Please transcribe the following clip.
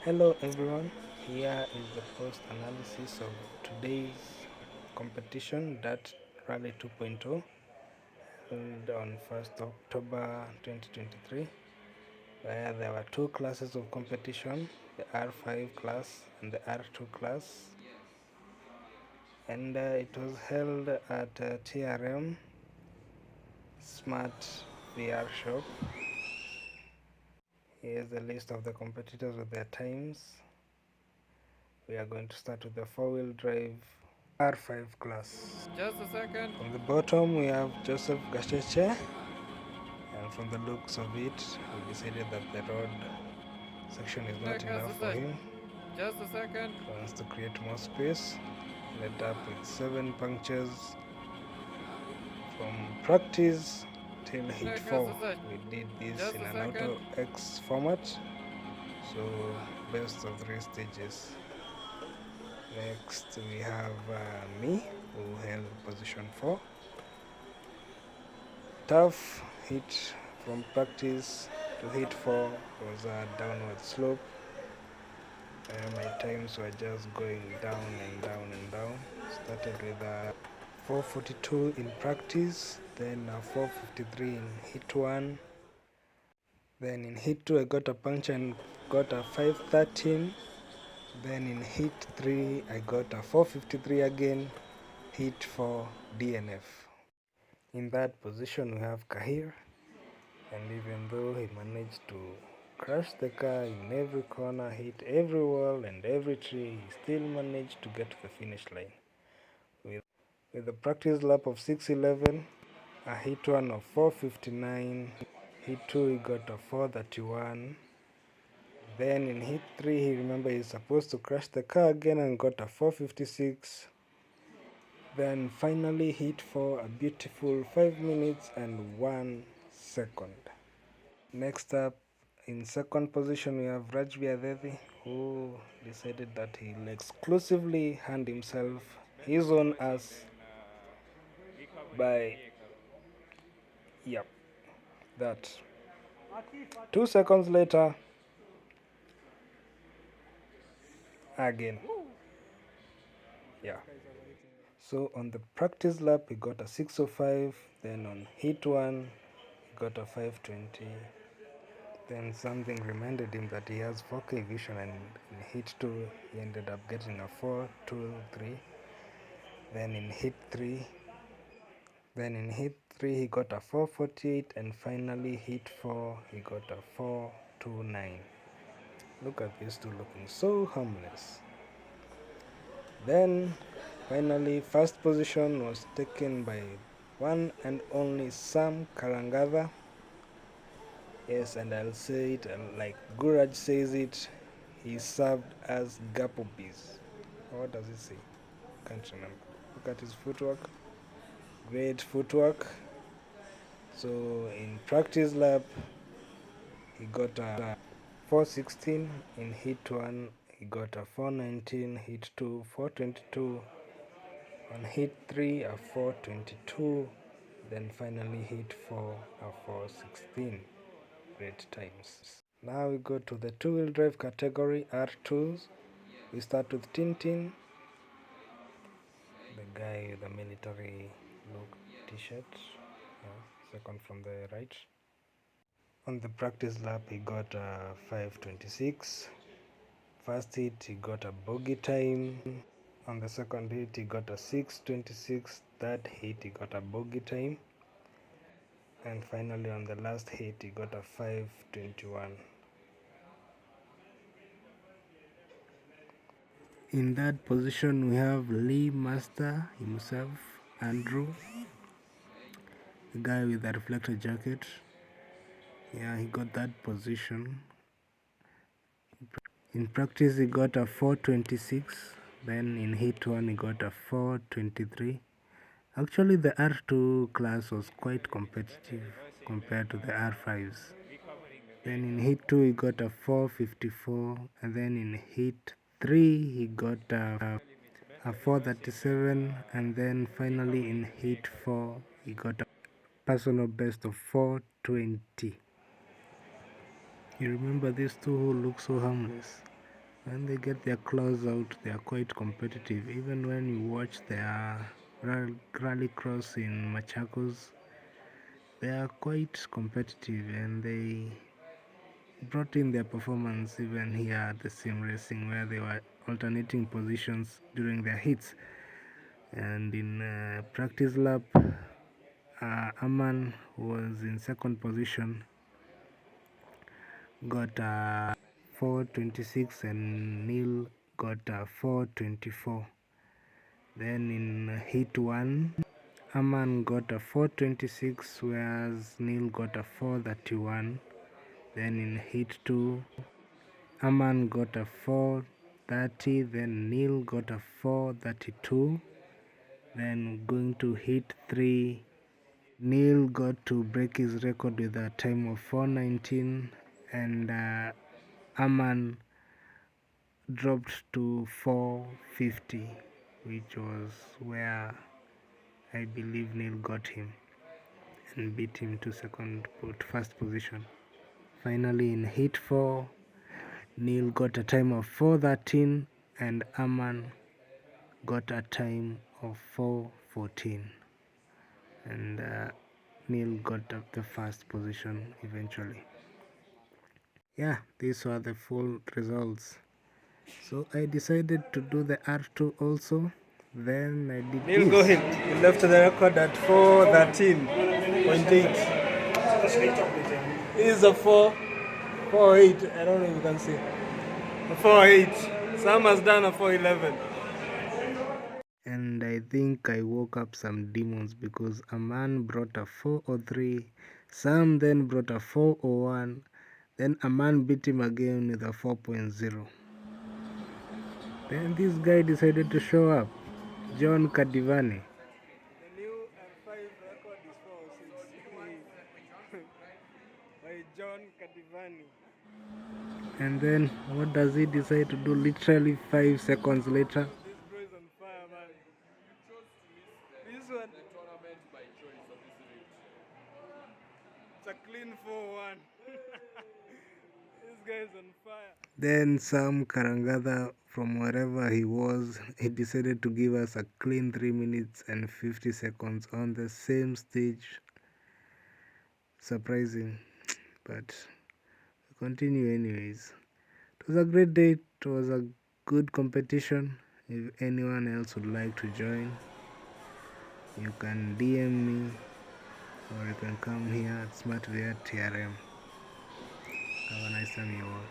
Hello everyone, here is the post analysis of today's competition, that Rally 2.0, held on 1st October 2023, where there were two classes of competition, the R5 class and the R2 class, and it was held at TRM SmartVR shop. Here's the list of the competitors with their times. We are going to start with the four-wheel drive R5 class. Just a second. From the bottom we have Joseph Gacheche, and from the looks of it, we decided that the road section is not enough for him. Just a second. He wants to create more space. Ended up with 7 punctures from practice till hit 4. We did this in an AutoX format, so best of 3 stages. Next we have me, who held position 4. Tough hit from practice to hit 4 was a downward slope. My times were just going down and down and down. Started with a 442 in practice, then a 453 in hit 1. Then in hit 2 I got a puncture and got a 513. Then in hit 3 I got a 453 again, hit 4 DNF. In that position we have Qahir, and even though he managed to crash the car in every corner, hit every wall and every tree, he still managed to get to the finish line. With a practice lap of 611, a hit 1 of 459, hit 2 he got a 431. Then in hit 3 he remembered he's supposed to crash the car again and got a 456. Then finally hit 4, a beautiful 5 minutes and 1 second. Next up, in second position we have Rajveer Thethy, who decided that he'll exclusively hand himself his own ass by, yep, that. 2 seconds later, again. Yeah. So on the practice lap he got a 605, then on hit 1 he got a 520. Then something reminded him that he has 4K vision, and in hit 2 he ended up getting a 423. Then in hit 3 he got a 448, and finally hit 4 he got a 429. Look at these two looking so harmless. Then finally first position was taken by one and only Sam Karangatha. Yes, and I'll say it like Guraj says it, he served as Gapopis. What does it say? Can't remember. Look at his footwork. Great footwork. So in practice lap he got a 416, in hit 1 he got a 419, hit 2 422, on hit 3 a 422, then finally hit 4 a 416. Great times. Now we go to the two-wheel drive category, R2s. We start with Tintin, the guy with the military look t-shirt, second from the right. On the practice lap he got a 526. First hit he got a bogey time. On the second hit he got a 626. Third hit he got a bogey time. And finally on the last hit he got a 521. In that position we have Lee Master himself, Andrew, the guy with the reflector jacket. Yeah, he got that position. In practice he got a 426, then in hit 1 he got a 423. Actually the R2 class was quite competitive compared to the R5s. Then in hit 2 he got a 454, and then in hit 3 he got a 437, and then finally in hit 4 he got a personal best of 420. You remember these two who look so harmless? When they get their claws out, they are quite competitive. Even when you watch their rally cross in Machakos, they are quite competitive, and they brought in their performance even here at the sim racing, where they were alternating positions during their hits. And in practice lap, Amaan was in second position, got 426, and Neel got 424. Then in heat 1, Amaan got a 426, whereas Neel got a 431. Then in heat 2, Amaan got a 430, then Neel got a 432. Then going to heat 3, Neel got to break his record with a time of 419, and Amaan dropped to 450, which was where I believe Neel got him and beat him to first position. Finally, in heat 4, Neel got a time of 413, and Amaan got a time of 414, and Neel got up the first position eventually. Yeah, these were the full results. So I decided to do the R2 also. Then I did Neel this. Gohil, he left the record at 413.8. This is a 448. I don't know if you can see. A 48. Sam has done a 411. And I think I woke up some demons because Amaan brought a 403. Sam then brought a 401. Then Amaan beat him again with a 4.0. Then this guy decided to show up, John Kadivane. The new M5 record is 406. By John Kadivane. And then what does he decide to do literally 5 seconds later? This bro is on fire, man. This one. It's a clean 4-1. This guy is on fire. Then some Karangatha from wherever he was, he decided to give us a clean 3 minutes and 50 seconds on the same stage. Surprising, but we continue anyways. It was a great day. It was a good competition. If anyone else would like to join, you can DM me or you can come here at SmartVR TRM. Have a nice time, you all.